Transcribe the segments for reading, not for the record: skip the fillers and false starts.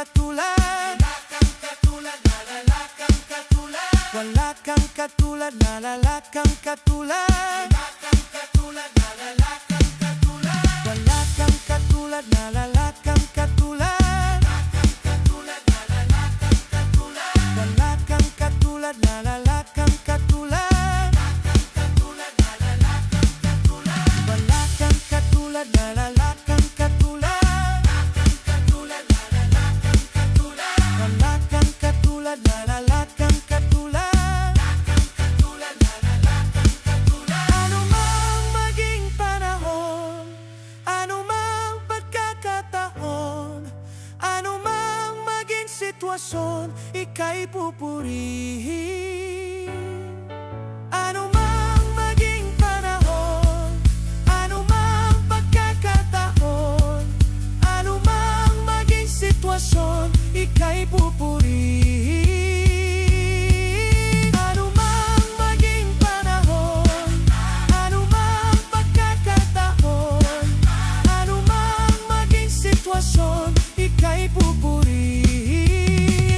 katulad. Wala kang katulad. Wala kang katulad, wala kang katulad. Wala kang katulad, wala kang katulad. Wala kang katulad, wala kang katulad. Wala kang katulad, wala kang katulad. Wala kang katulad, wala kang katulad. Wala kang katulad. Ano mang maging panahon, ano mang pagkakataon, ano mang maging sitwasyon, ika'y pupurihin. Ano mang maging panahon, ano mang pagkakataon, ano mang maging sitwasyon, ika'y pupurihin. Ano mang maging panahon, ano mang pagkakataon, ano mang maging sitwasyon, ika'y pupurihin.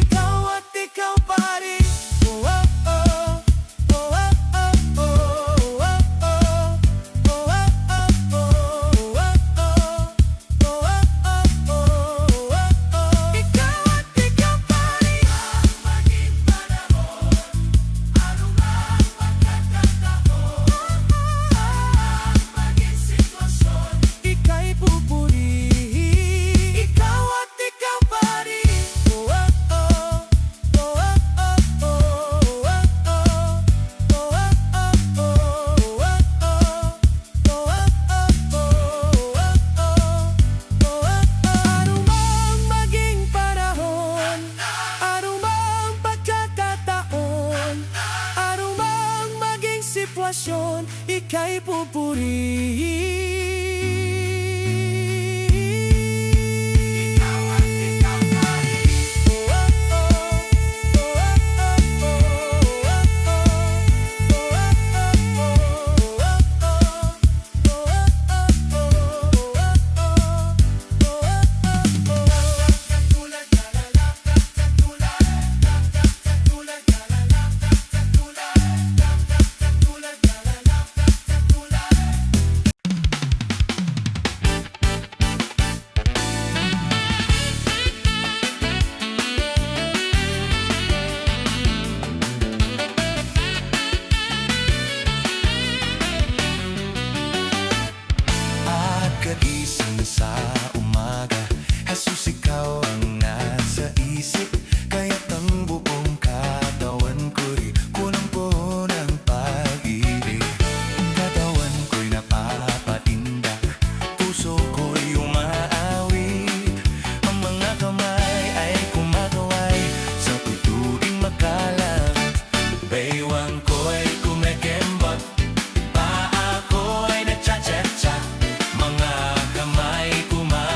Ikaw at ikaw pa rin. Oh, oh, oh. Oh, oh, oh, oh. Oh, oh, oh. Oh, oh, oh, oh. Oh, oh, oh. Oh, oh, oh. Ikaw at ikaw pa rin. Maging panahon, ano mang pagkakataon, maging sitwasyon, ika'y pupurihin. Ikaw at ikaw pa rin. Oh, oh, oh. Oh, oh, oh, oh. Oh, oh, oh. Oh, oh, oh, oh. Oh, oh, oh. Ano mang maging panahon, ano mang pagkakataon, ano mang maging sitwasyon, ika'y pupurihin. Ikaw at ikaw pa rin. Oh, oh, oh. Oh, oh, oh, Pagkagising sa umaga, Jesus, ikaw ang nasa isip. Kaya't ang buong katawan ko'y punong-puno ng pag-ibig. Katawan ko'y napapatindak, puso ko'y umaawit. Ang mga kamay ay kumakaway sa tutuing makalat. Baywang ko'y kumekembot, paa ko'y nagcha-cha-cha. Mga kamay kumakaway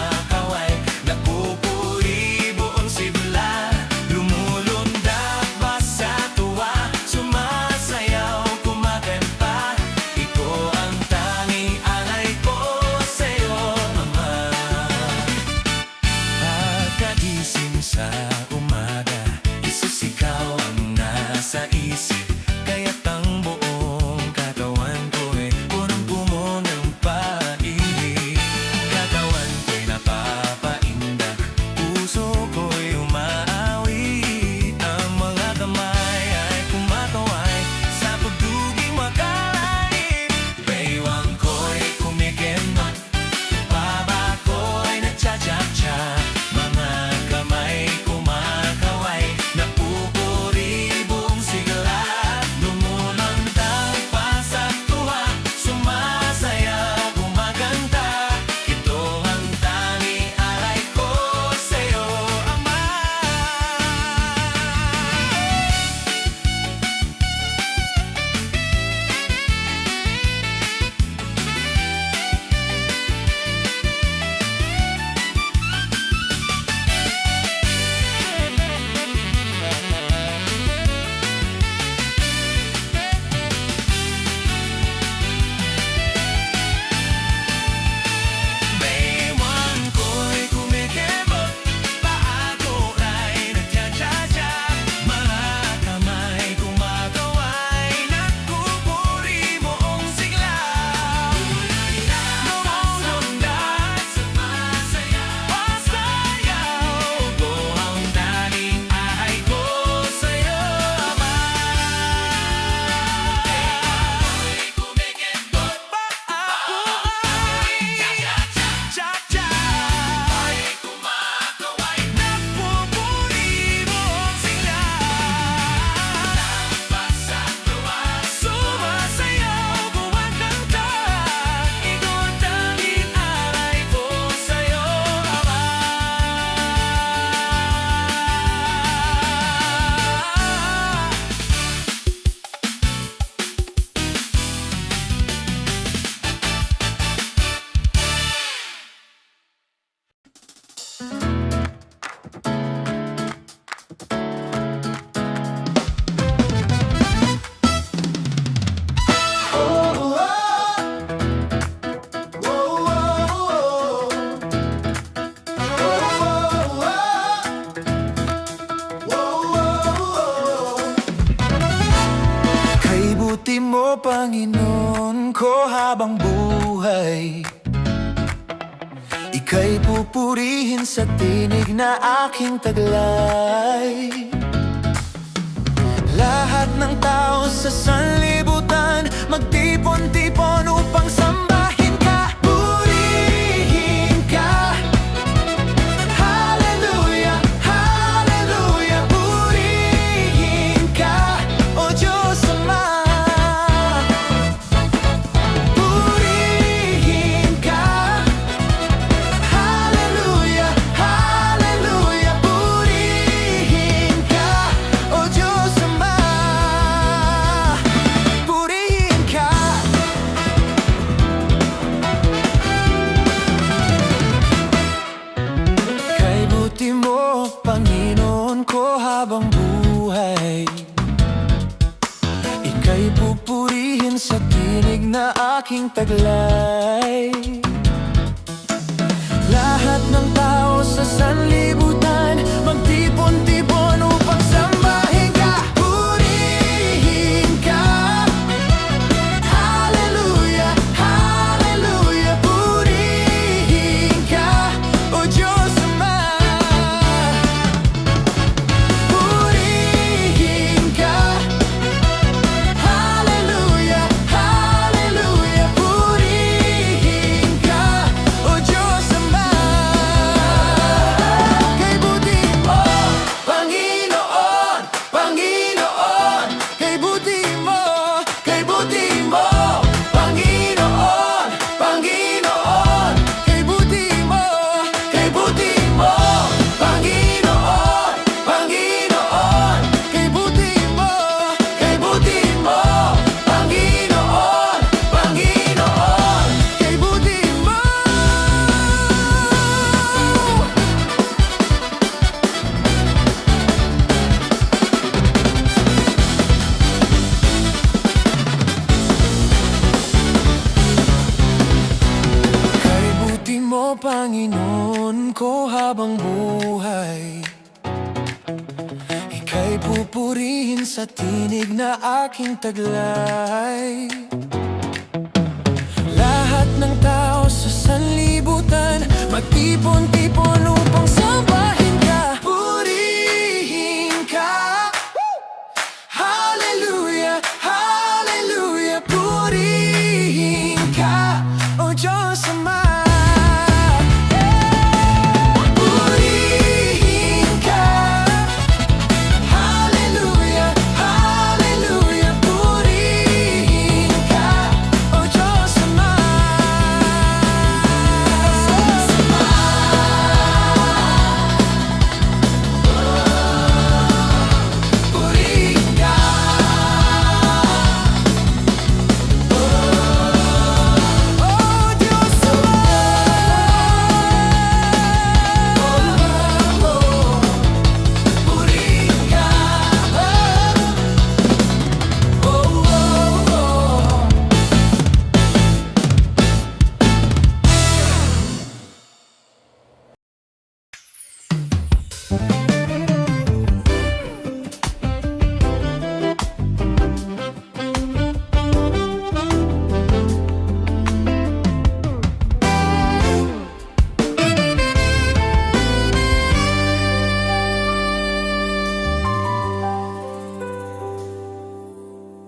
Ika'y pupurihin sa tinig na aking taglay. Lahat ng tao sa sanlibutan magtipon-tipon upang sambahin ka. Purihin ka. Hallelujah, hallelujah. Purihin ka, O Diyos Ama. Purihin ka. Hallelujah, hallelujah. Purihin ka, O Diyos Ama. Purihin ka. Kay buti mo, Panginoon ko, habang buhay. Ika'y pupurihin sa tinig na aking taglay. Lahat ng tao sa sanlibutan magtipon-tipon upang sambahin ka. Purihin ka. Hallelujah, hallelujah. Purihin ka, O Diyos Ama. Purihin ka. Hallelujah, hallelujah. Purihin ka, O Diyos Ama. Kay buti mo, Panginoon, Panginoon. Kay buti mo, kay buti mo, Panginoon, Panginoon. Kay buti mo, kay buti mo, Panginoon, Panginoon. Kay buti mo, kay buti mo, Panginoon, Panginoon. Kay buti mo. Kay buti mo, Panginoon ko, habang buhay. Ika'y pupurihin sa tinig na aking taglay. Lahat ng tao sa sanlibutan magtipon-tipon upang sambahin ka. Purihin ka. Hallelujah, hallelujah. Purihin ka, O Diyos Ama. Purihin ka. Hallelujah, hallelujah. Purihin ka, O Diyos Ama. Purihin ka. O Diyos Ama. Purihin ka.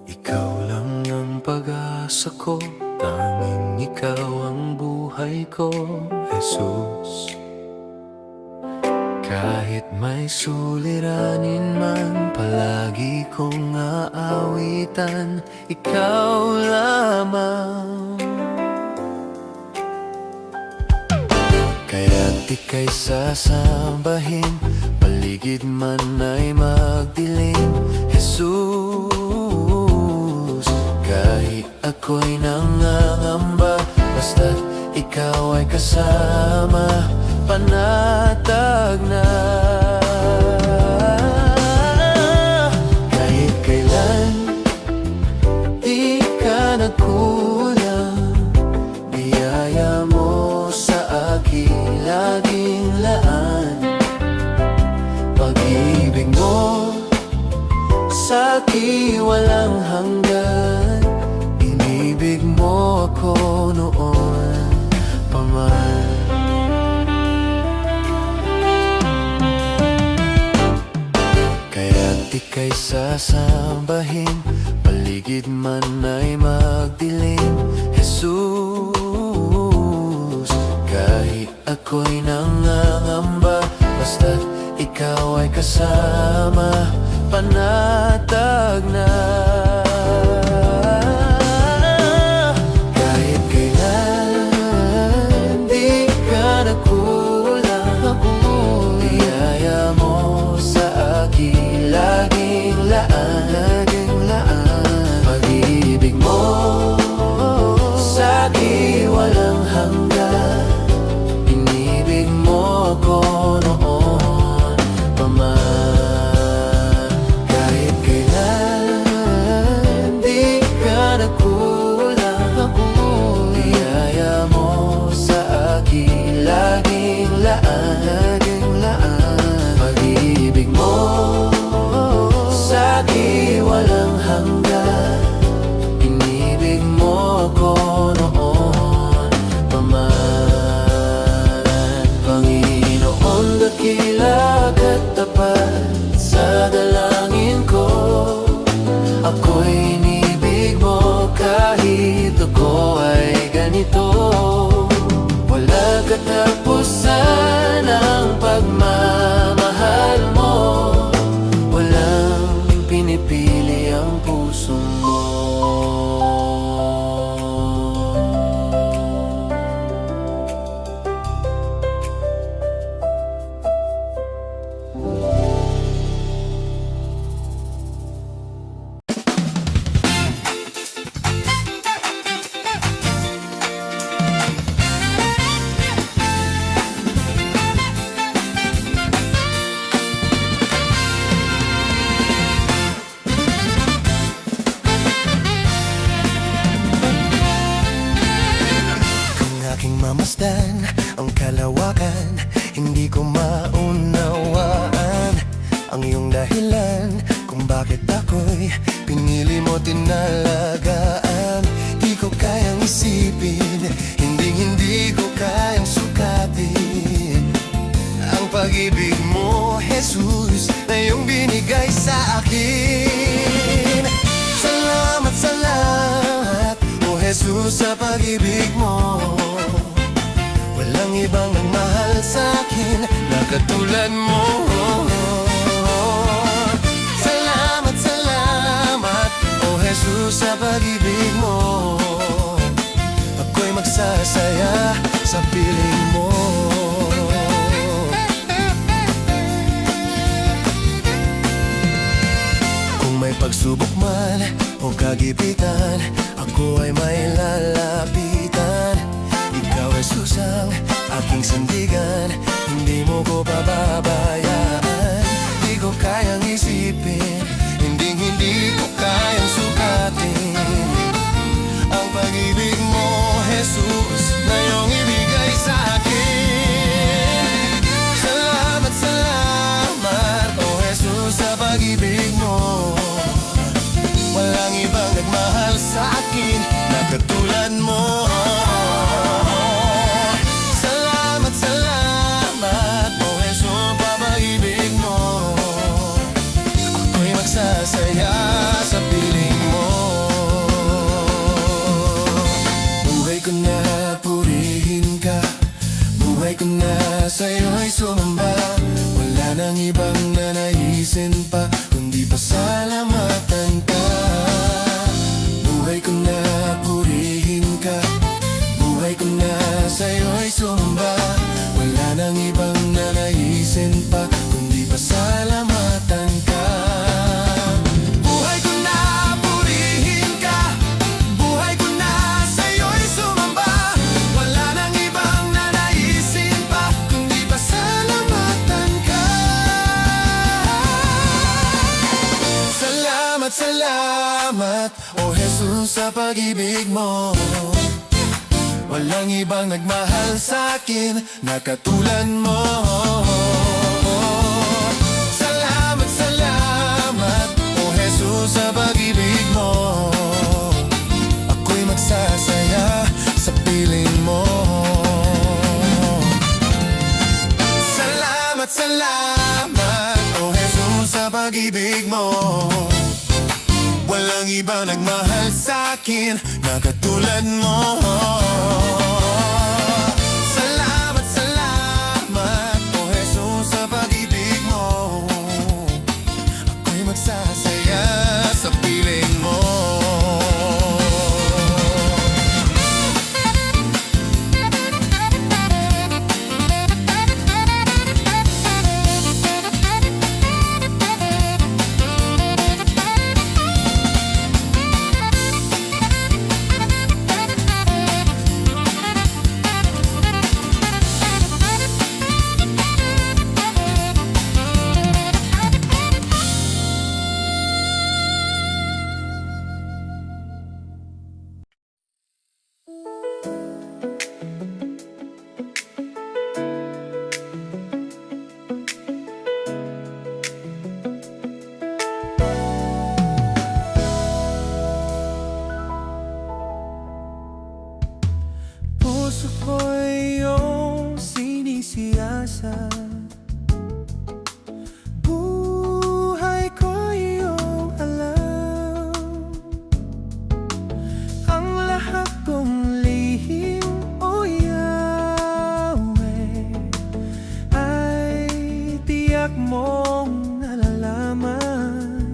Ikaw lang ang pag-asa ko, tanging ikaw ang buhay ko, Jesus. Kahit may suliranin man, palagi kong aawitan, ikaw lamang. Kaya't ika'y sasambahin, paligid man ay magdilim, Jesus. Kahit ako'y nangangamba, basta't ikaw ay kasama, panatag na. Kahit kailan di ka nagkulang, biyaya mo sa akin laging laan. Pag-ibig mo sa'kin walang hanggan, inibig mo ako noon pa man. kay sasambahin, paligid man ay magdilim. Jesus, kahit ako'y nangangamba, basta't ikaw ay kasama, panatag na. Kahit kailan di ka nagkulang, biyaya mo sa akin laging laan. Pag-ibig mo sa akin walang hanggan, inibig mo ako noon pa man. Kahit kailan di ka nagkulang, biyaya mo sa akin laging laan. Pag-ibig mo sa akin walang hanggan, inibig mo ako noon pa man. Panginoon, dakila ka't tapat sa dalangin ko, ako'y inibig mo kahit ako ay ganito. Wala katapusan ang pagmamahal mo, walang pinipili ang puso mo. Mamasdan ang kalawakan, hindi ko maunawaan ang iyong dahilan kung bakit ako'y pinili mo tinalagaan. Di ko kayang isipin, hindi ko kayang sukatin ang pag-ibig mo, Jesus, na iyong binigay sa akin. Salamat, salamat, oh Jesus, sa pag-ibig mo. Walang ibang nagmahal sa'kin na katulad mo. Salamat, salamat, oh Jesus, sa pag-ibig mo. Ako'y magsasaya sa piling mo. Kung may pagsubok man o kagipitan, ako ay may lalapitan. Ikaw, Jesus, ang aking sandigan, hindi mo ko pababayaan. Di ko kayang isipin, hindi ko kayang sukatin ang pag-ibig mo, Jesus, na iyong ibigay sa akin. Salamat, salamat, oh Jesus, sa pag-ibig mo. Walang ibang nagmahal sa akin na katulad mo. Sasaya sa piling mo. Buhay ko na purihin ka, buhay ko na sa'yo'y sumamba. Wala nang ibang nanaisin pa, kundi pasalamatan ka. Buhay ko na purihin ka, buhay ko na sa'yo'y sumamba. Wala nang ibang nanaisin pa, kundi pasalamatan ka. Salamat, oh Jesus, sa pag-ibig mo. Walang ibang nagmahal sa'kin na katulad mo. Salamat, salamat, oh Jesus, sa pag-ibig mo. Ako'y magsasaya sa piling mo. Salamat, salamat, oh Jesus, sa pag-ibig mo. Walang iba nagmahal sa'kin na katulad mo. Salamat, salamat, O Jesus, sa pag-ibig mo. Ako'y magsasaya sa piling mo. Puso ko'y iyong sinisiyasat, buhay ko'y iyong alam. Ang lahat kong lihim, O Yahweh, ay tiyak mong nalalaman.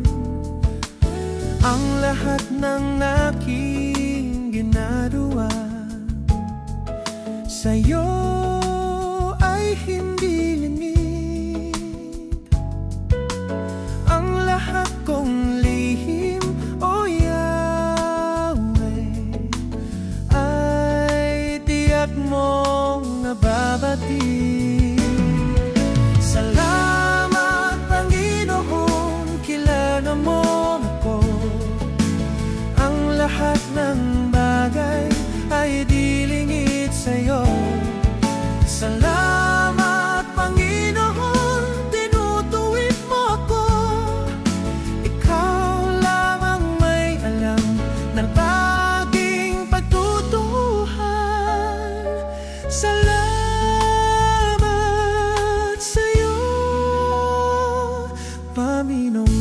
Ang lahat ng aking ginagawa sa'yo ay hindi lingid. Ang lahat kong lihim, O Yahweh, ay tiyak mong nababati. Salamat, Panginoon, kilala mo ako. Ang lahat ng bagay ay di lingid sa'yo. Salamat, Panginoon, tinutuwid mo ako. Ikaw lang ang may alam ng aking pagtutuhan. Salamat sa'yo, Panginoon.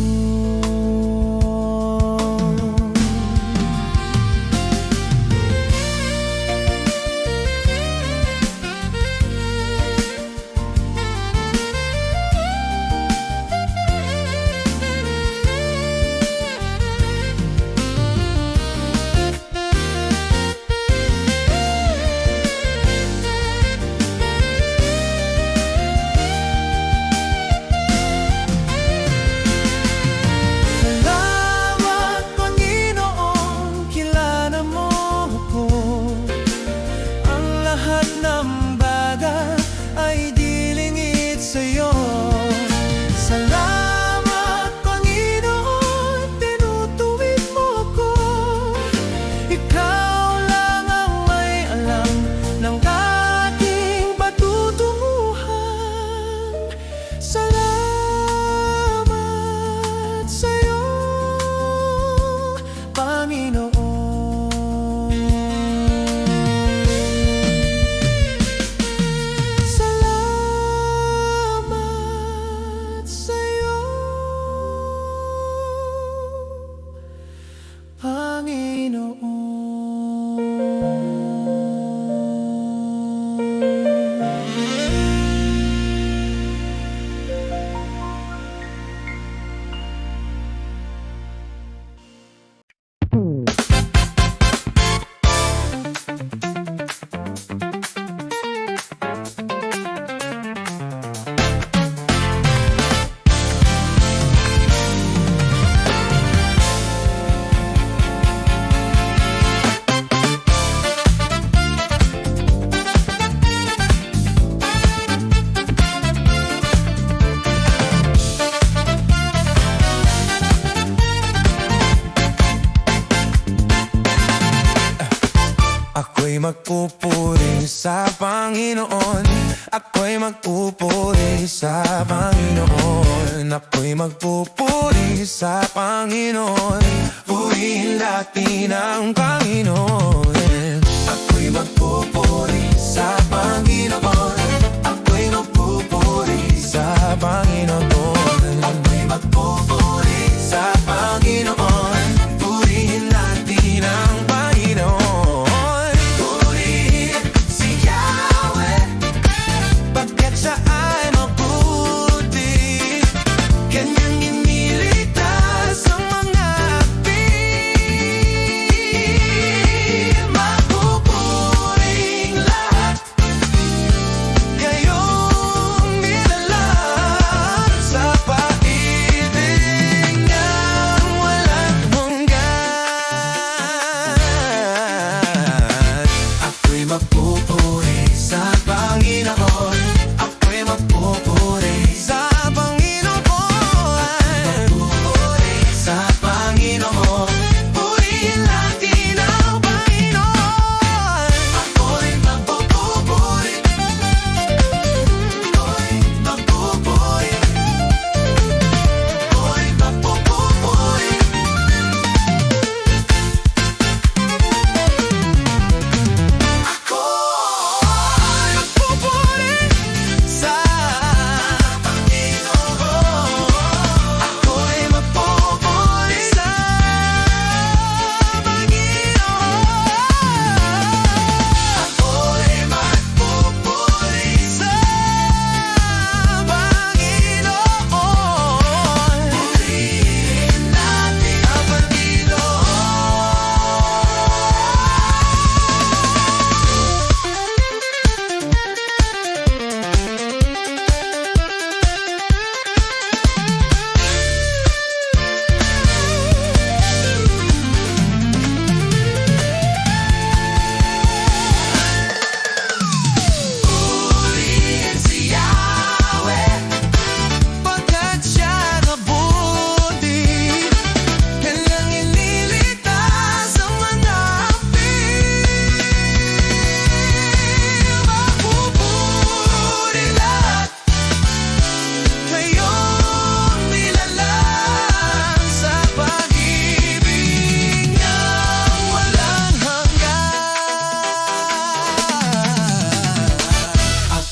magpupuri sa Panginoon. Ako'y magpupuri sa Panginoon. Ako'y magpupuri sa Panginoon. Purihin natin ang Panginoon. Ako'y magpupuri sa Panginoon. Ako'y magpupuri sa Panginoon. Ako'y magpupuri sa Panginoon. Purihin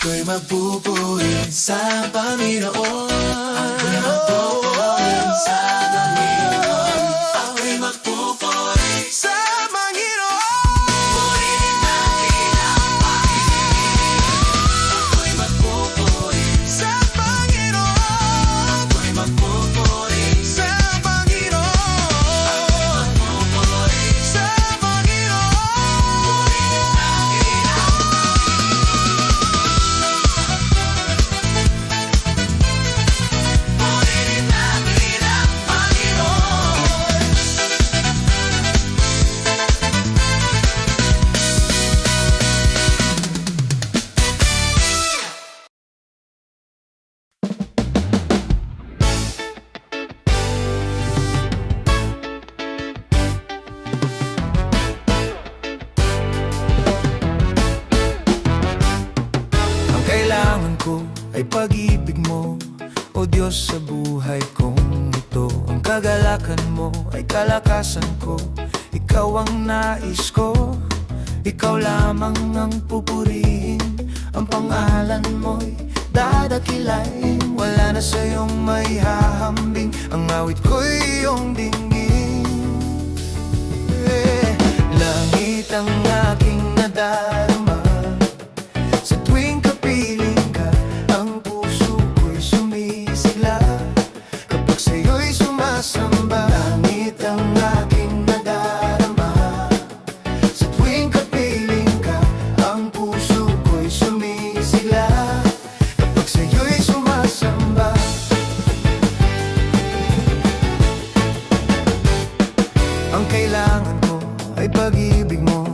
Ako'y magpupuri sa Panginoon. Ako'y magpupuri sa Panginoon. Ako'y magpupuri sa Panginoon. Purihin natin ang Panginoon. Ako'y magpupuri sa Panginoon. Ako'y magpupuri sa Panginoon. Ako'y magpupuri sa Panginoon. Purihin natin ang Panginoon. Ang kailangan ko ay pag-ibig mo, O Diyos, sa buhay kong ito. Ang kagalakan mo ay kalakasan ko. Ikaw ang nais ko, ikaw lamang ang pupurihin. Ang pangalan mo'y dadakilain. Wala na sa'yong may hahambing. Ang awit ko'y iyong dinggin. Langit ang aking nadarama. Sa tuwing kapiling ka, ang puso ko'y sumisigla. Kapag sa'yo'y sumasamba, langit ang aking nadarama. Sa tuwing kapiling ka, ang puso ko'y sumisigla. Kapag sa'yo'y sumasamba. Ang kailangan ko ay pag-ibig mo,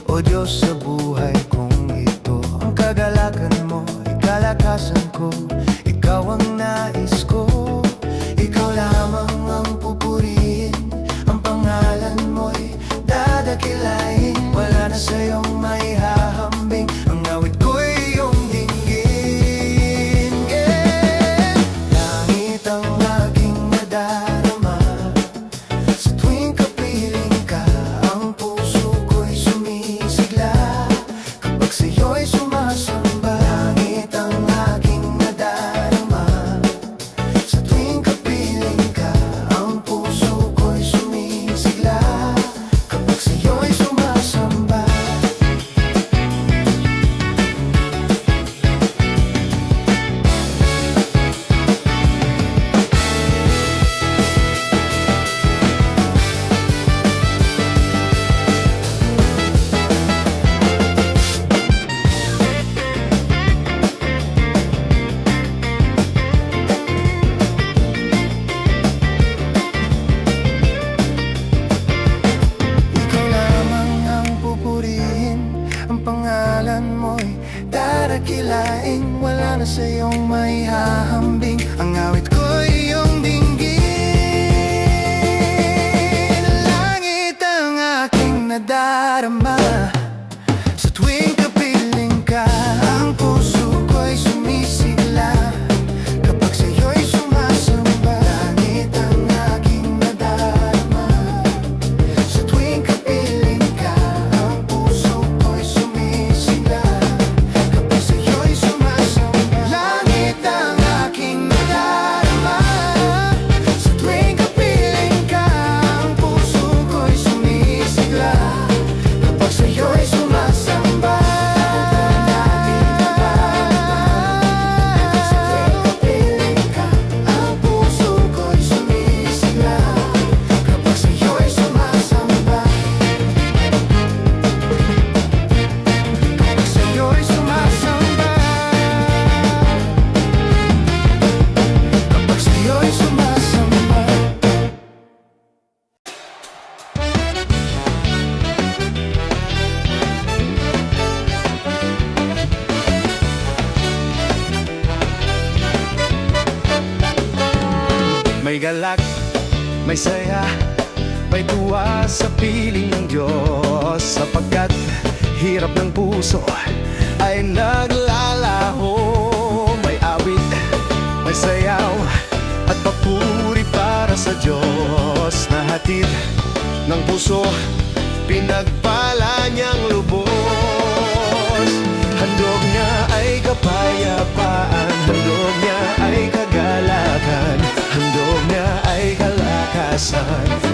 O Diyos, sa buhay kong ito. Ang kagalakan mo ay kalakasan ko. Ikaw ang nais ko, ikaw lamang ang pupurihin. Ang pangalan mo'y dadakilain. Wala na sa'yong may hahambing. Ang awit ko'y iyong dinggin. Langit ang aking nadarama. Sa tuwing kapiling ka, ang puso ko'y sumisigla. Kapag sa'yo'y sumasamba, langit ang aking nadarama. Sa tuwing kapiling ka, ang puso ko'y sumisigla. Kapag sa'yo'y sumasamba. Ikaw lamang ang pupurihin. Ang pangalan mo'y dadakilain. Wala na sa'yong may hahambing. Ang awit ko'y iyong dinggin. Langit ang aking nadarama. Sa tuwing kapiling ka, ang puso ko'y sumisigla. Kapag sa'yo'y sumasamba, langit ang aking nadarama. Sa tuwing kapiling ka, ang puso ko'y sumisigla. Kapag sa'yo'y sumasamba, langit ang aking nadarama. Sa tuwing kapiling ka, ang puso ko'y sumisigla. Kapag sa'yo'y sumasamba. Sa tuwing kapiling ka, ang puso ko'y sumisigla. Kapag sa'yo'y sumasamba. Kapag sa'yo'y sumasamba. Kapag sa'yo'y sumasamba. May galak, may saya, may tuwa sa piling ng Diyos. Sapagkat hirap ng puso ay naglalaho. May awit, may sayaw at papuri para sa Diyos. Na hatid ng puso, pinagpala niyang lubos. Handog niya ay kapal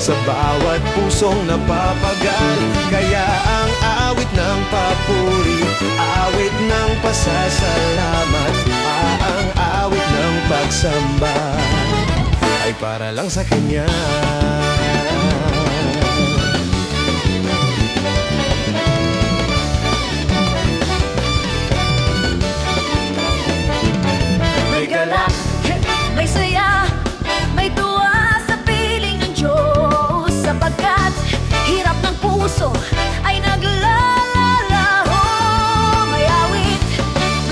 sa bawat pusong napapagal. Kaya ang awit ng papuri, awit ng pasasalamat, ang awit ng pagsamba ay para lang sa Kanya. May galak, may saya, may tuwa sa piling ng Diyos. Sapagkat hirap ng puso ay naglalaraho. May awit,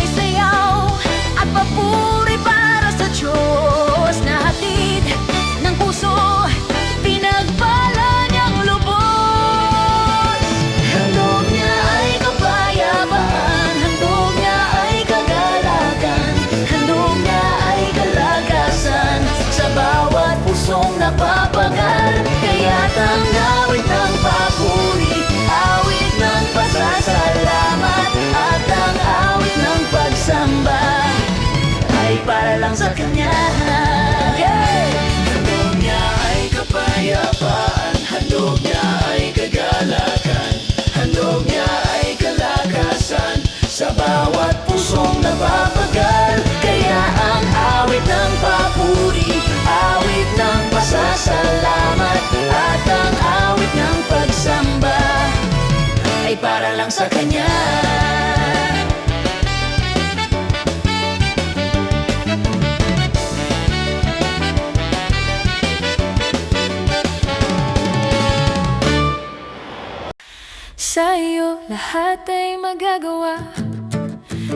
may sayaw, at papuri para sa Diyos. Na hatid ng puso, pinagpala niyang lubos. Handog niya ay kapayapaan, handog niya ay kagalakan, handog niya ay kalagasan sa bawat pusong napapagal. Kaya't ang awit ng papuri, awit ng pasasalamat, at ang awit ng pagsamba ay para lang sa Kanya. Handog niya ay kapayapaan, handog niya ay kagalakan, handog niya ay kalakasan sa bawat pusong napapagal. Kaya ang awit ng papuri, awit ng pasasalamat, at ang awit ng pagsamba ay para lang sa Kanya. Sa'yo lahat ay magagawa,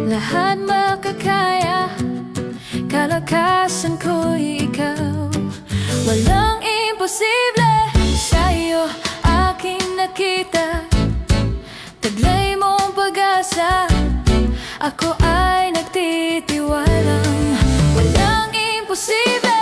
lahat makakaya. Kalakasan ko'y ikaw, walang imposible. Sa'yo aking nakita, taglay mong pag-asa. Ako ay nagtitiwalang walang imposible.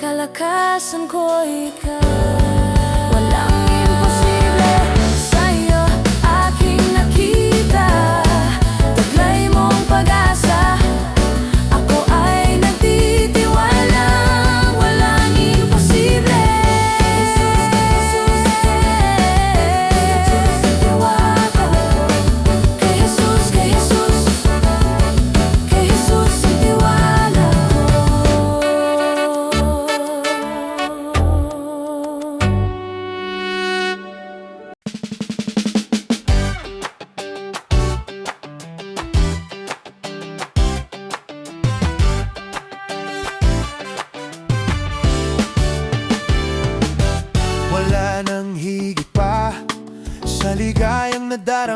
kalakasan ko ikaw. Walang imposible sa'yo aking nakita, taglay mong pag-asa, ako ay nagtitiwala.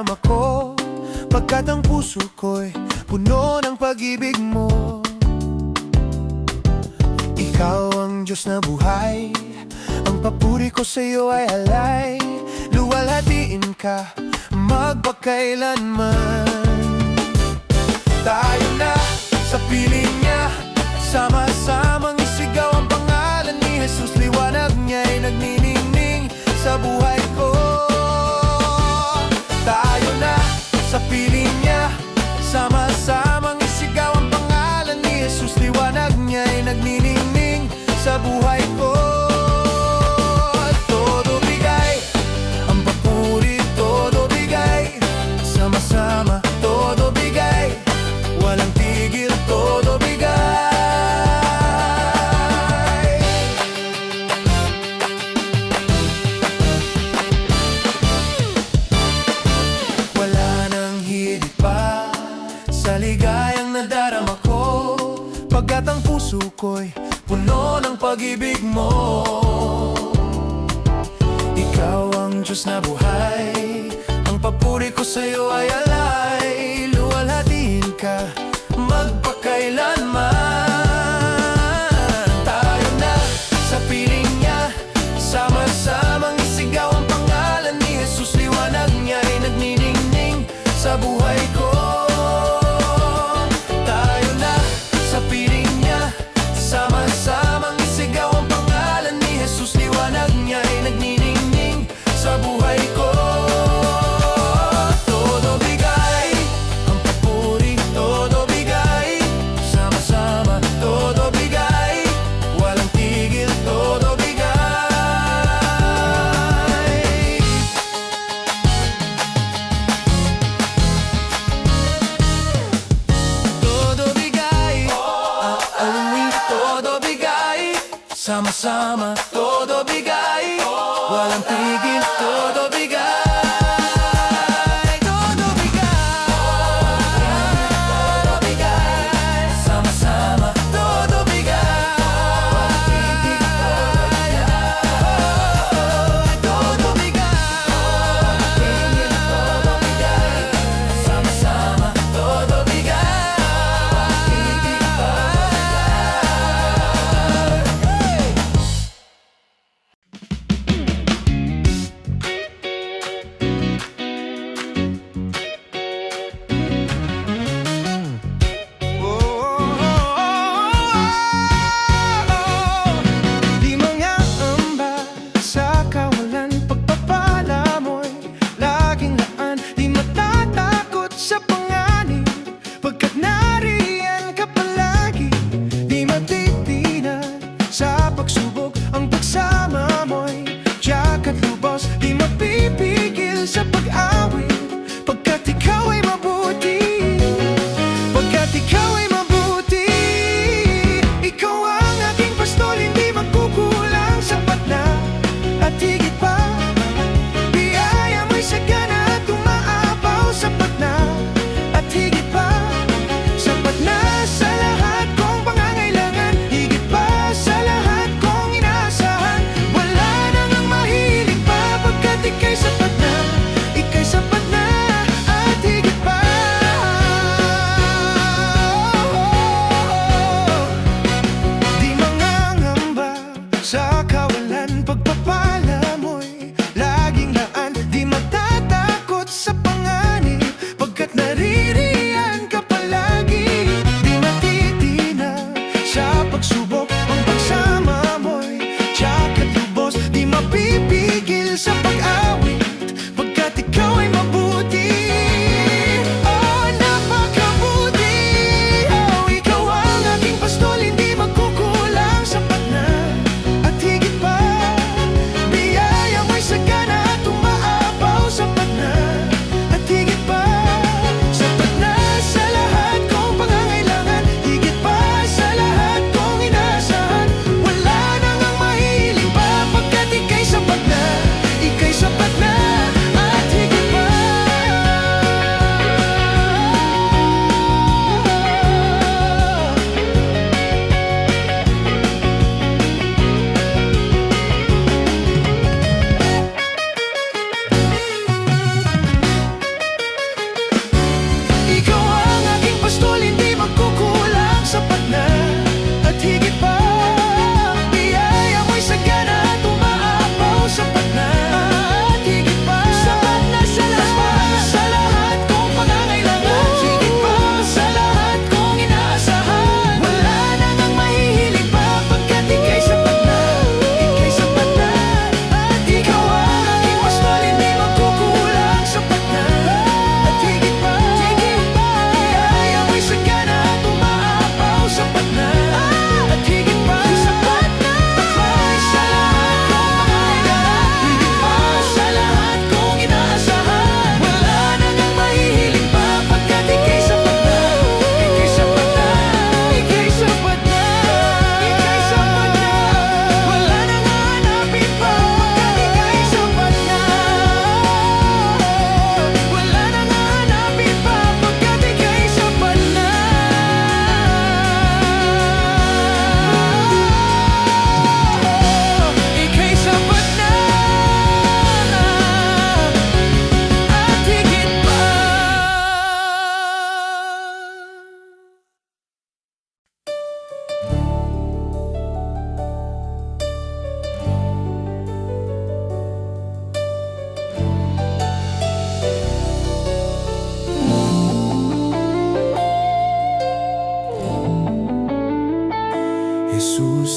nadarama ko, pagkat ang puso ko'y puno ng pag-ibig mo. Ikaw ang Diyos na buhay, ang papuri ko sa'yo ay alay. Luwalhatiin ka magpakailanman. Tayo na sa piling niya, sama-samang isigaw ang pangalan ni Jesus. Liwanag niya'y nagniningning sa buhay ko. Tayo na sa piling niya, sama-samang isigaw ang pangalan ni Jesus. Liwanag niya'y nagniningning sa buhay ko. Todo bigay, ang papuri, todo bigay. Sama-sama, todo bigay. Walang tigil, todo bigay. Wala nang higit pa sa ligayang nadarama ko, pagkat ang puso ko'y puno ng pag-ibig mo. Ikaw ang Diyos na buhay, ang papuri ko sa'yo ay alay. Luwalhatiin ka magpakailanman. Tayo na sa piling niya, sama-samang isigaw ang pangalan ni Jesus. Liwanag niya'y nagniningning sa buhay ko. Tayo na sa piling niya, sama-samang isigaw ang pangalan ni Jesus. Liwanag niya'y nagniningning sa buhay ko. Todo bigay, ang papuri, todo bigay. Sama-sama, todo bigay. Walang tigil, todo bigay. Todo bigay, aalawin, todo bigay. Sama-sama, todo bigay. Walang tigil, todo bigay. Todo bigay, todo bigay. Sama-sama, todo bigay. Walang tigil, todo bigay. Todo bigay, sama-sama, todo bigay. Walang tigil, todo bigay.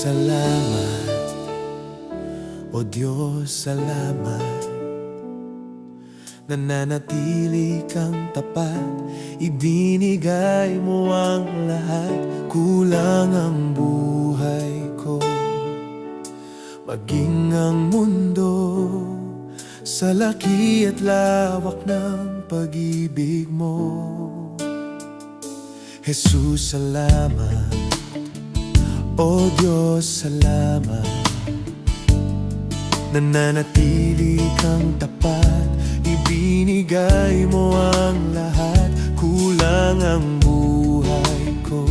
salamat. O Diyos, salamat. Nananatili kang tapat, ibinigay mo ang lahat. Kulang ang buhay ko, maging ang mundo, sa laki at lawak ng pag-ibig mo. Jesus, salamat. O Diyos, salamat. Nananatili kang tapat, ibinigay mo ang lahat. Kulang ang buhay ko,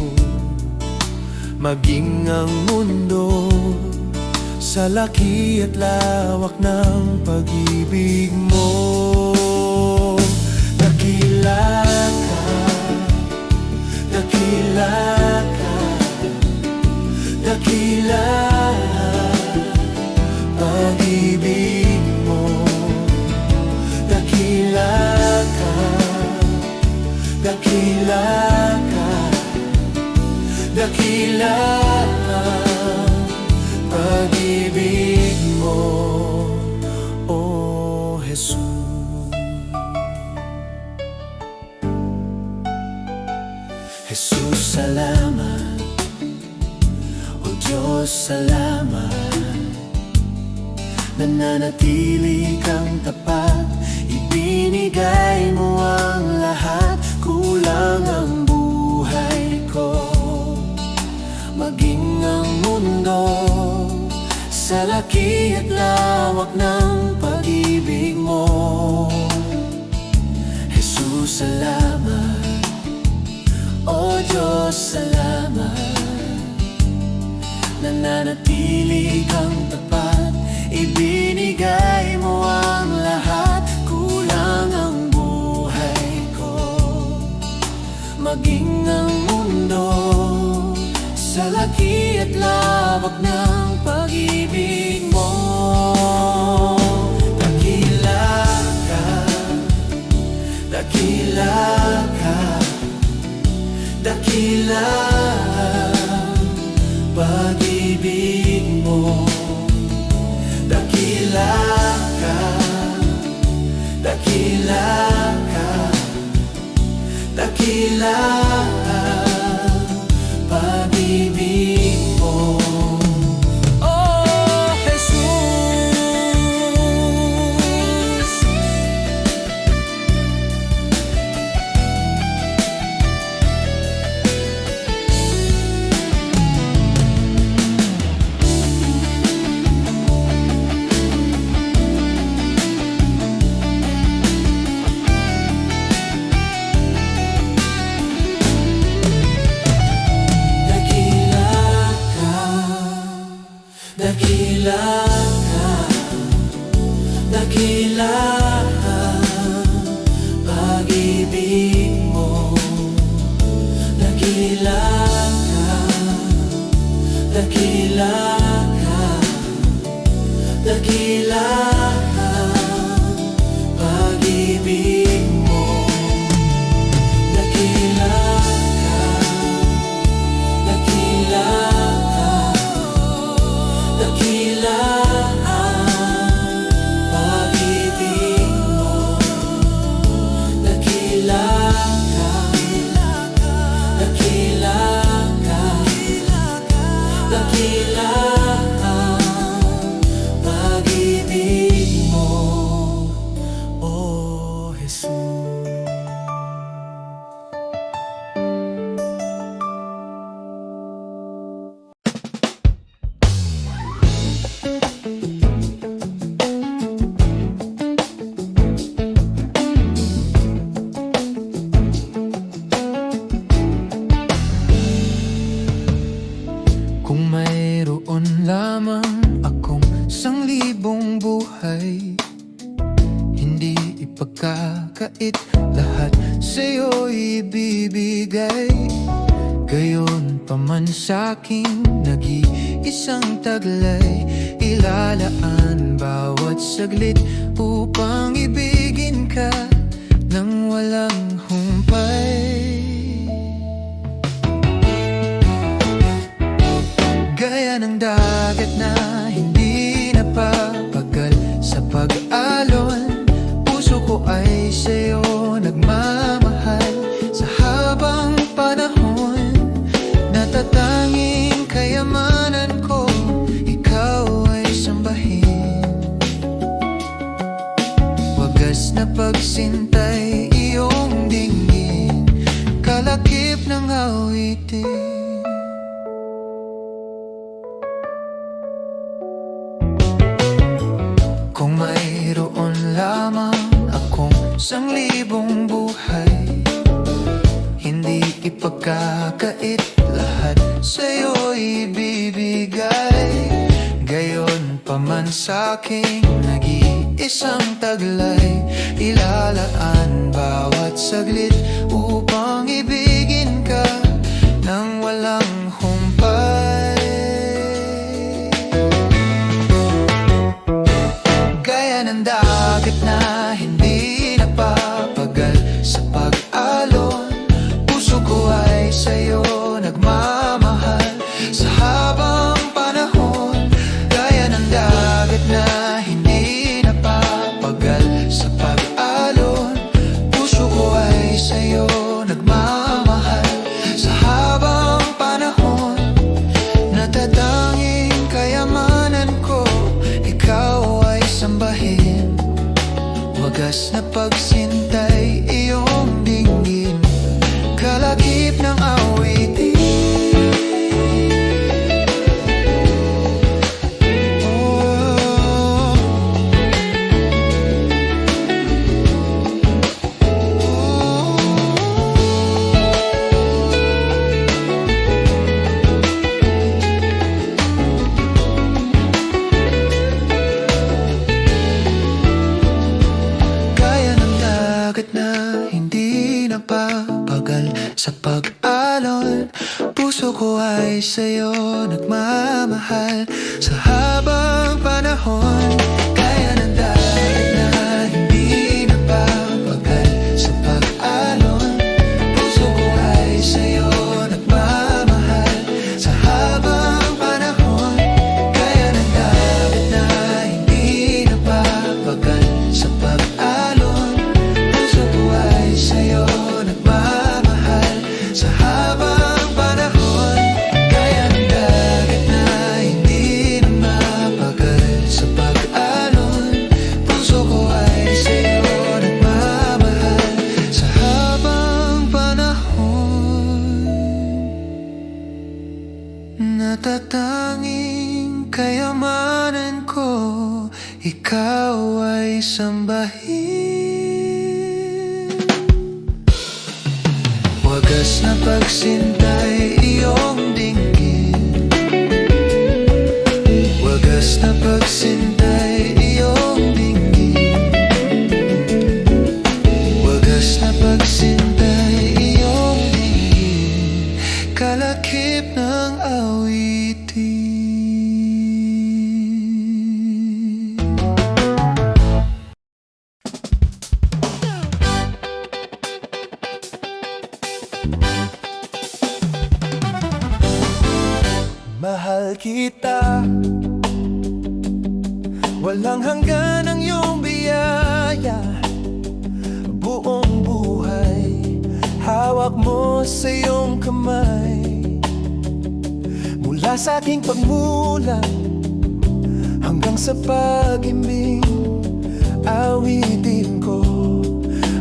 maging ang mundo, sa laki at lawak ng pag-ibig mo. Dakila ka, dakila ka, dakila pag-ibig mo. Dakila ka, dakila ka, dakila pag-ibig mo, O Jesus. Jesus, salamat. O Diyos, salamat. Nananatili kang tapat, ibinigay mo ang lahat. Kulang ang buhay ko, maging ang mundo, sa laki at lawak ng pag-ibig mo. Jesus, salamat. O Diyos, salamat. Nananatili kang tapat, ibinigay mo ang lahat. Kulang ang buhay ko, maging ang mundo, sa laki at lawak ng pag-ibig mo. Dakila ka, dakila ka, dakila pag-ibig mo. Dakila ka, dakila ka, dakila pag-ibig mo. Oh, Jesus. Dakila ka, dakila pag-ibig mo. Dakila ka, dakila ka, dakila pag-ibig mo. Dakila ka, dakila dakila pag-ibig mo. Dakila ka, dakila ka, dakila pag-ibig mo, O Jesus. Kung mayroon lamang akong 1,000 buhay, hindi ipagkakait, lahat sa'yo ibibigay. Gayon pa man sa'king nag-iisang taglay, ilalaan bawat saglit upang ibigin ka nang walang humpay. Gaya ng man lamang akong 1,000 buhay, hindi ipagkakait, lahat sa'yo ibibigay. Gayon pa man sa'king nag-iisang taglay, ilalaan bawat saglit upang ibigin ka nang walang humpay. Gaya ng dagat na hindi napapagal sa pag-alon, puso ko ay sa'yo nagmamahal sa habang panahon. Gaya ng dagat na hindi napapagal sa pag-alon, puso ko ay sa'yo nagmamahal sa habang panahon. Natatanging kayamanan ko, ikaw ay sambahin. Wagas na pagsintay, iyong dinggin, kalakip ng awitin. Gaya ng dagat na hindi napapagal sa pag-alon, puso ko ay sa'yo nagmamahal sa habang panahon. Gaya ng dagat na hindi napapagal sa pag-alon, puso ko ay sa'yo nagmamahal sa habang panahon. Gaya ng dagat na hindi napapagal sa pag-alon, puso ko ay sa'yo nagmamahal sa habang panahon. Gaya ng dagat na hindi napapagal sa pag-alon, puso ko ay sa'yo nagmamahal sa habang panahon. Natatanging kayamanan ko, ikaw ay sambahin. Wagas na pagsintay, iyong dinggin, wagas na pagsintay, iyong dinggin, wagas na pagsintay, iyong dinggin, kalakip ng awitin. Mahal kita, walang hanggan ang iyong biyaya. Buong buhay, hawak mo sa iyong kamay. Mula sa aking pagmulang hanggang sa pag-ibig, awitin ko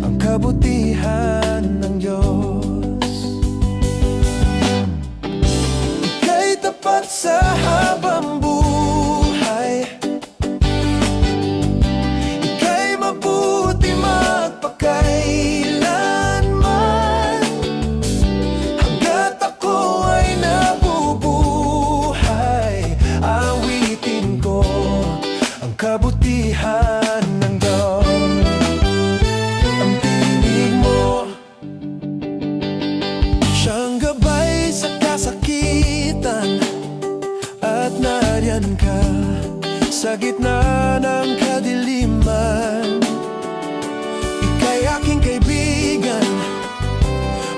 ang kabutihan ng Diyos. Ika'y tapat sa habang buhay, ika'y mabuti magpakailanman. Hanggat ako ay nabubuhay, awitin ko ang kabutihan ng Diyos. Ang tinig mo, siyang gabay sa kasakitan, at nariyan ka sa gitna ng kadiliman. Ika'y aking kaibigan,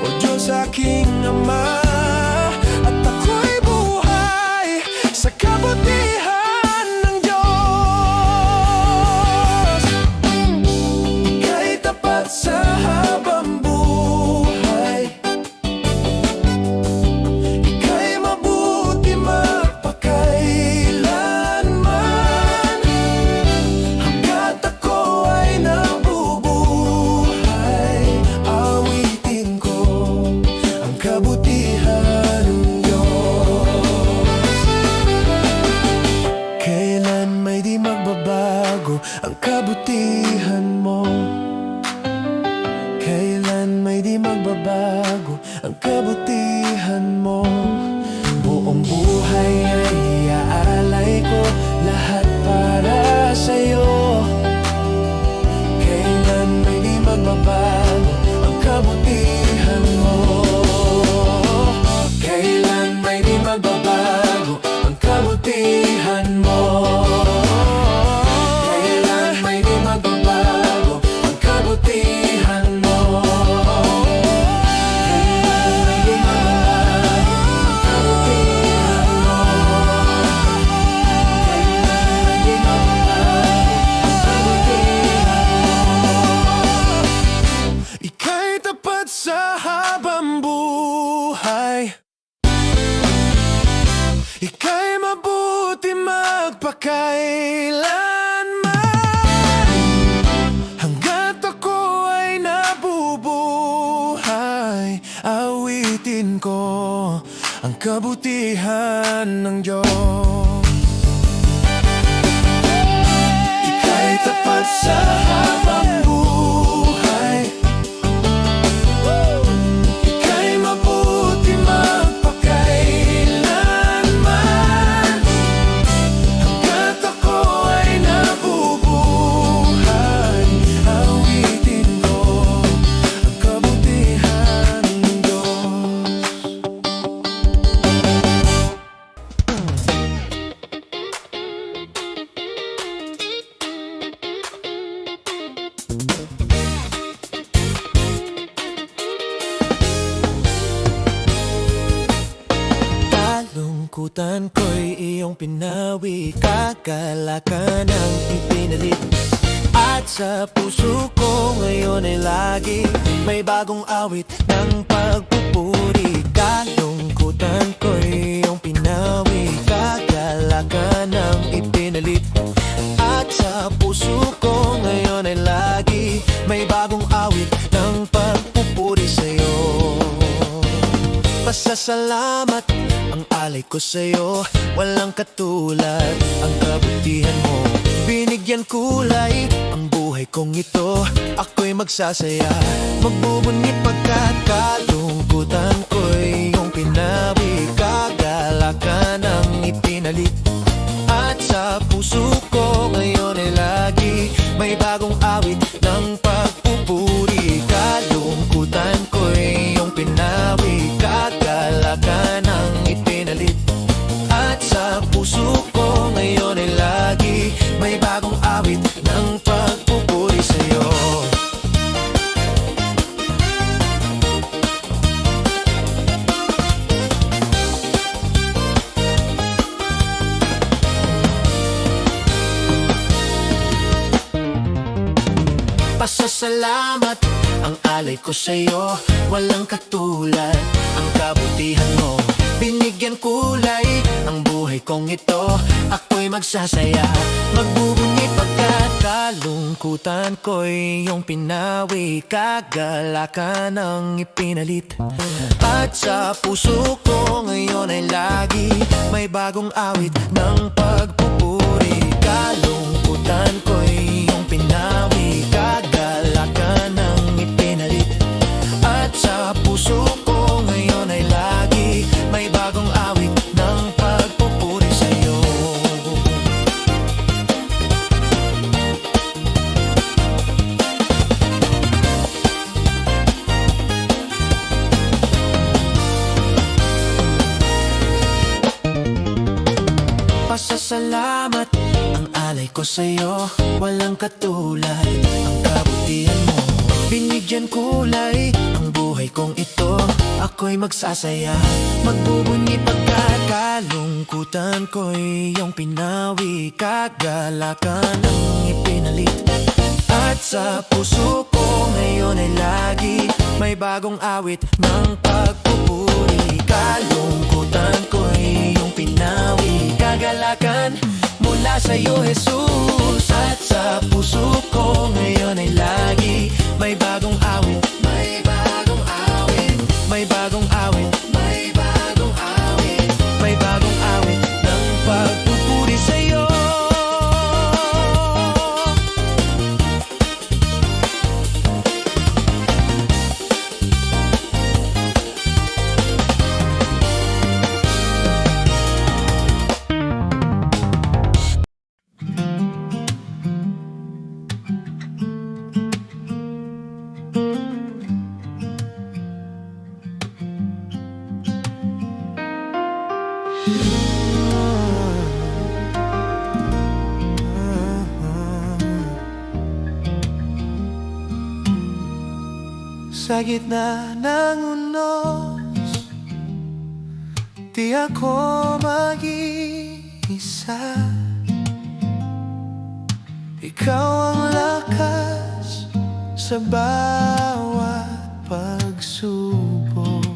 o Diyos aking Ama, at ako'y buhay sa kabutihan ng Diyos. Ika'y tapat sa habang buhay, ika'y mabuti magpakailanman. Hanggat ako ay nabubuhay, awitin ko ang kabutihan magbabago ang kabutihan mo. Buong buhay ay iaalay ko, lahat para sa'yo. Kailan may di magbabago ang kabutihan mo. Kailan may di magbabago ang kabutihan mo. Kailan may di magbabago ang kabutihan mo. Kailan may di magbabago ang kabutihan mo. Kailan may di magbabago ang kabutihan mo. Ika'y tapat sa habang buhay. Ika'y mabuti magpakailanman. Hanggat ako ay nabubuhay, awitin ko ang kabutihan ng Diyos. Ika'y tapat sa habang buhay. Ika'y mabuti magpakailanman. Hanggat ako ay nabubuhay, awitin ko ang kabutihan ng Diyos. Kalungkutan ko'y iyong pinawi, kagalakan ang ipinalit. At sa puso ko ngayon ay lagi may bagong awit ng pagpupuri. Kalungkutan ko'y iyong pinawi, kagalakan ang ipinalit. At sa puso ko ngayon ay lagi may bagong awit ng pagpupuri sa'yo. Pasasalamat ang alay ko sa'yo, walang katulad ang kabutihan mo. Binigyan kulay ang buhay kong ito, ako'y magsasaya, magbubunyi pagkat kalungkutan ko'y iyong pinawi, kagalakan ang ipinalit. At sa puso ko ngayon ay lagi may bagong awit ng pagpupuri. Kalungkutan ko'y iyong pinawi, kagalakan ang ipinalit. At sa puso ko ngayon ay lagi may bagong awit ng pagpupuri sa'yo. Pasasalamat ang alay ko sa'yo, walang katulad ang kabutihan mo. Binigyan kulay ang buhay kong ito, ako'y magsasaya, magbubunyi pagkat kalungkutan ko'y iyong pinawi, kagalakan ang ipinalit. At sa puso ko ngayon ay lagi may bagong awit ng pagpupuri. Kalungkutan ko'y iyong pinawi, kagalakan ang ipinalit. At sa puso ko ngayon ay lagi may bagong awit ng pagpupuri sa'yo. Pasasalamat ang alay ko sa'yo, walang katulad ang kabutihan mo. Binigyan kulay ang buhay kong ito, ako'y magsasaya, magbubunyi pagkat kalungkutan ko'y iyong pinawi, kagalakan ang ipinalit. At sa puso ko ngayon ay lagi may bagong awit ng pagpupuri. Kalungkutan ko'y iyong pinawi, kagalakan mula sa'yo, Jesus. At sa puso ko ngayon ay lagi may bagong awit, may bagong awit, may bagong awit, may bagong awit, may bagong awit ng pagpupuri sa'yo. Sa gitna ng unos, di ako mag-iisa. Ikaw ang lakas sa bawat pagsubok.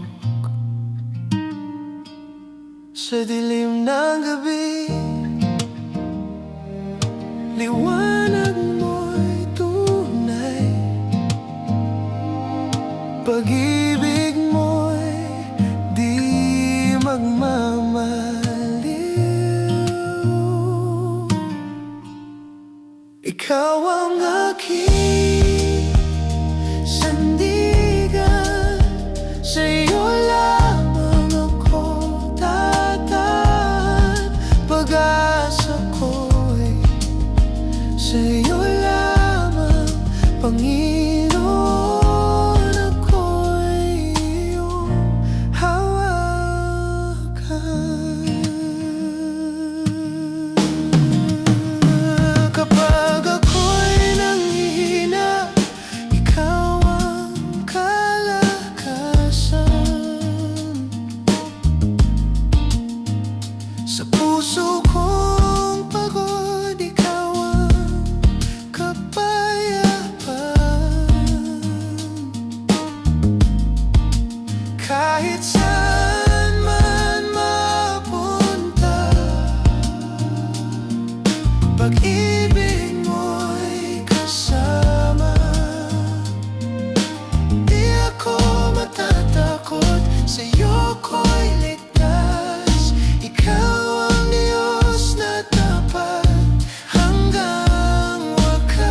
Sa dilim ng gabi, liwanag mo'y tunay. Pag-ibig mo'y di magmamaliw. Ikaw ang aking sandigan, sa'yo lamang ako tataan. Pag-asa ko'y sa'yo lamang, Panginoon, ako'y iyong hawakan. Kapag ako'y nanghihina, ikaw ang kalakasan. Sa puso kong pagod, ikaw ang kapayapaan. Kahit saan man mapunta, pag-ibig mo'y kasama. Di ako matatakot, sa'yo ko'y ligtas. Ikaw ang Diyos na tapat hanggang wakas.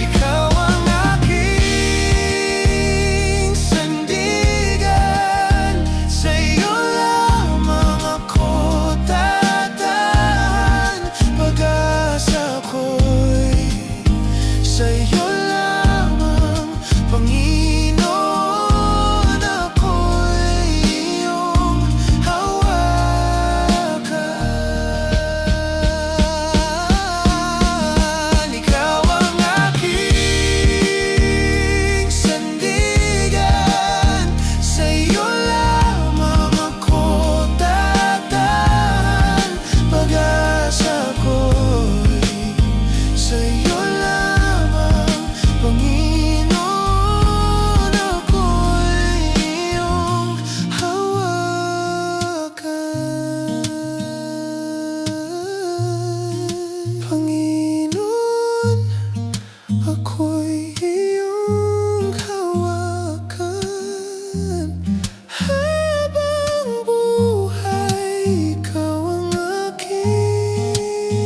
Ikaw ang aking sandigan, sa'yo lamang ako tataan. Pag-asa ko'y sa'yo lamang, Panginoon, ako'y iyong hawakan. Ikaw ang aking sandigan, sa'yo lamang ako tataan. Pag-asa ko'y sa'yo lamang, Panginoon, ako'y iyong hawakan. Panginoon, ako'y iyong hawakan. Habang buhay, ikaw ang aking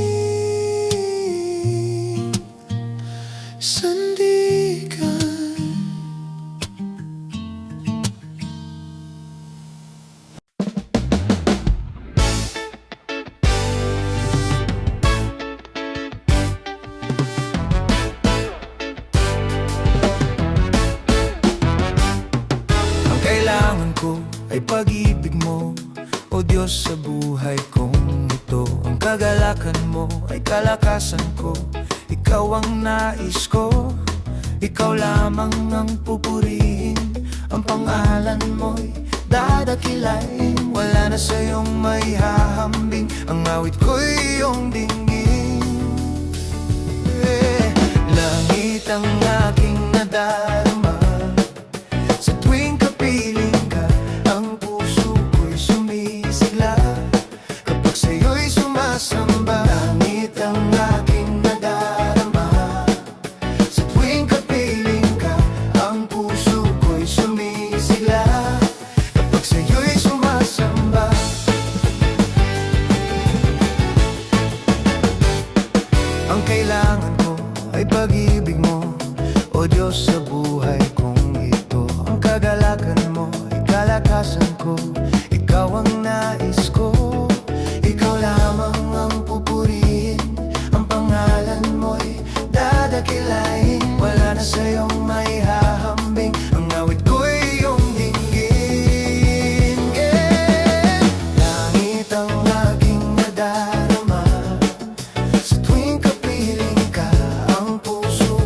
sandigan. Ang kailangan ko ay pag-ibig mo, o Diyos, sa buhay kong ito. Ang kagalakan mo ay kalakasan ko, ikaw ang nais ko. Ikaw lamang ang pupurihin, ang pangalan mo'y dadakilain. Wala na sa'yong may hahambing, ang awit ko'y iyong dinggin. Langit ang aking nadarama, sa tuwing kapiling ka, ang puso ko'y sumisigla. Kapag sa'yo'y sumasamba, langit ang aking nadarama, sa tuwing kapiling ka, ang puso ko'y sumisigla. Kapag sa'yo'y sumasamba, ang kailangan ko ay pag-ibig mo, o Diyos, sa buhay kong ito. Ang kagalakan mo ay kalakasan ko, ikaw ang nais ko. Ikaw lamang ang pupurihin, ang pangalan mo'y dadakilain. Wala na sa'yong may hahambing, ang awit ko'y iyong dinggin. Langit ang aking nadarama, sa tuwing kapiling ka, ang puso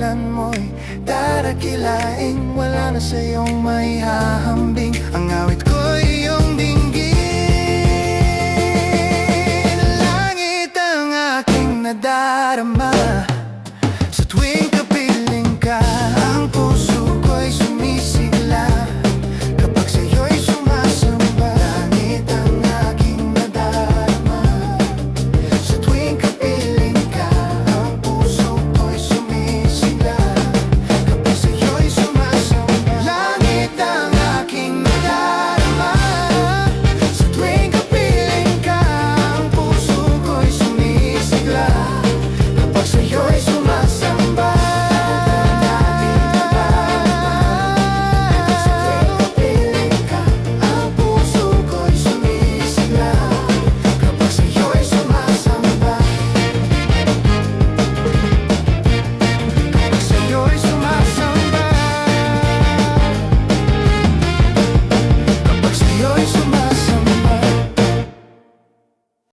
pangalan mo'y darakilaing, wala na sa iyong maihahambing. Ang awit ko'y iyong dinggin, langit ang aking nadarama.